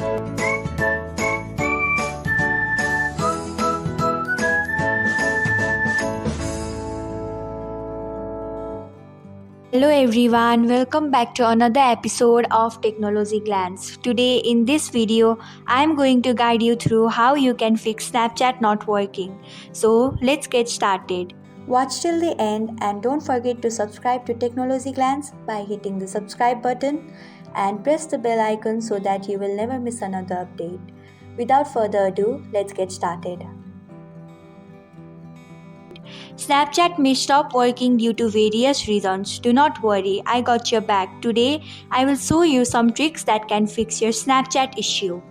Hello everyone, welcome back to another episode of Technologyglance. Today in this video, I am going to guide you through how you can fix Snapchat not working. So let's get started. Watch till the end and don't forget to subscribe to Technologyglance by hitting the subscribe button and press the bell icon so that you will never miss another update. Without further ado, let's get started. Snapchat may stop working due to various reasons. Do not worry, I got your back. Today, I will show you some tricks that can fix your Snapchat issue.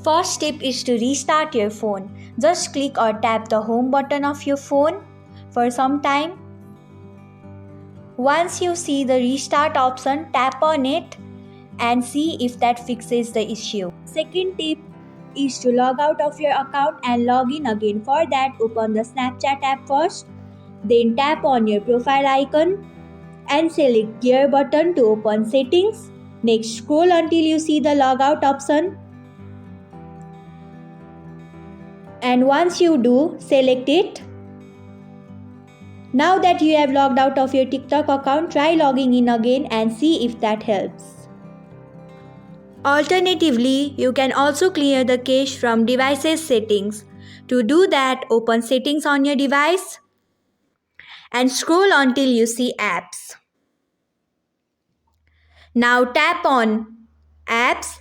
First tip is to restart your phone. Just click or tap the home button of your phone for some time. Once you see the restart option, tap on it and see if that fixes the issue. Second tip is to log out of your account and log in again. For that, open the Snapchat app first, then tap on your profile icon and select gear button to open settings. Next, scroll until you see the logout option. And once you do, select it. Now that you have logged out of your TikTok account, try logging in again and see if that helps. Alternatively, you can also clear the cache from devices settings. To do that, open settings on your device and scroll until you see apps. Now tap on apps.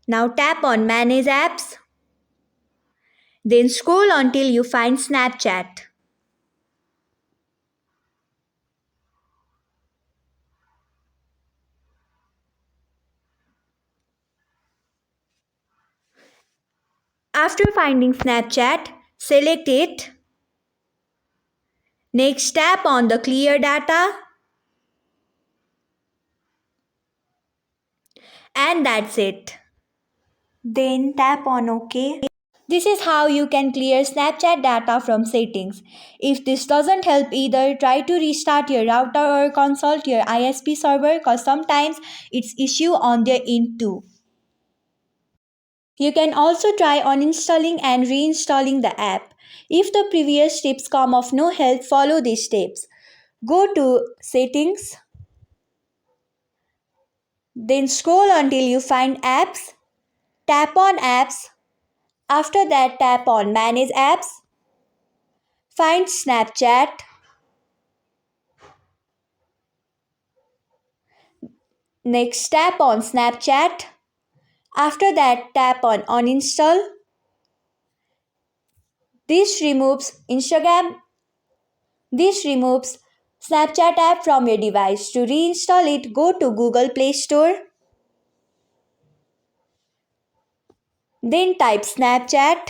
Now tap on manage apps. Then scroll until you find Snapchat. After finding Snapchat, select it. Next, tap on the clear data. And that's it. Then tap on OK. This is how you can clear Snapchat data from settings. If this doesn't help either, try to restart your router or consult your ISP server because sometimes it's issue on their end too. You can also try uninstalling and reinstalling the app. If the previous tips come of no help, follow these steps. Go to Settings, then scroll until you find Apps. Tap on Apps. After that, tap on Manage Apps. Find Snapchat. Next, tap on Snapchat. After that, tap on Uninstall. This removes Snapchat app from your device. To reinstall it, go to Google Play Store. Then type Snapchat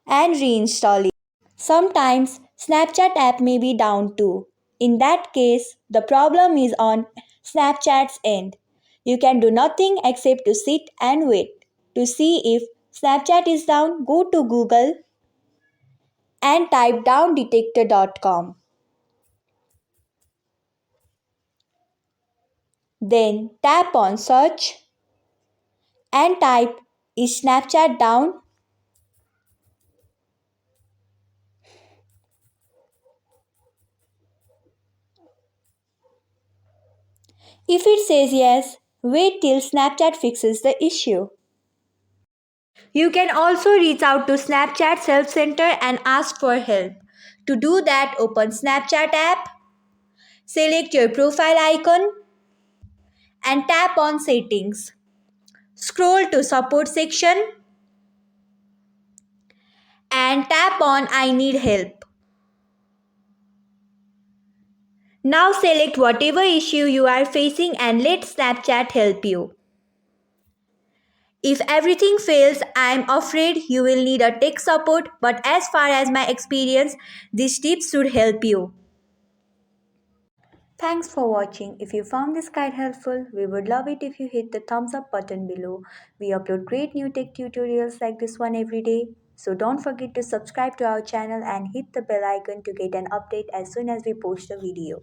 and reinstall it. Sometimes Snapchat app may be down too. In that case, the problem is on Snapchat's end. You can do nothing except to sit and wait. To see if Snapchat is down, go to Google and type downdetector.com. Then tap on search and type is Snapchat down? If it says yes, wait till Snapchat fixes the issue. You can also reach out to Snapchat Help Center and ask for help. To do that, open Snapchat app, select your profile icon and tap on Settings. Scroll to Support section and tap on I need help. Now select whatever issue you are facing and let Snapchat help you. If everything fails, I am afraid you will need a tech support, but as far as my experience, these tips should help you. Thanks for watching. If you found this guide helpful, we would love it if you hit the thumbs up button below. We upload great new tech tutorials like this one every day. So don't forget to subscribe to our channel and hit the bell icon to get an update as soon as we post a video.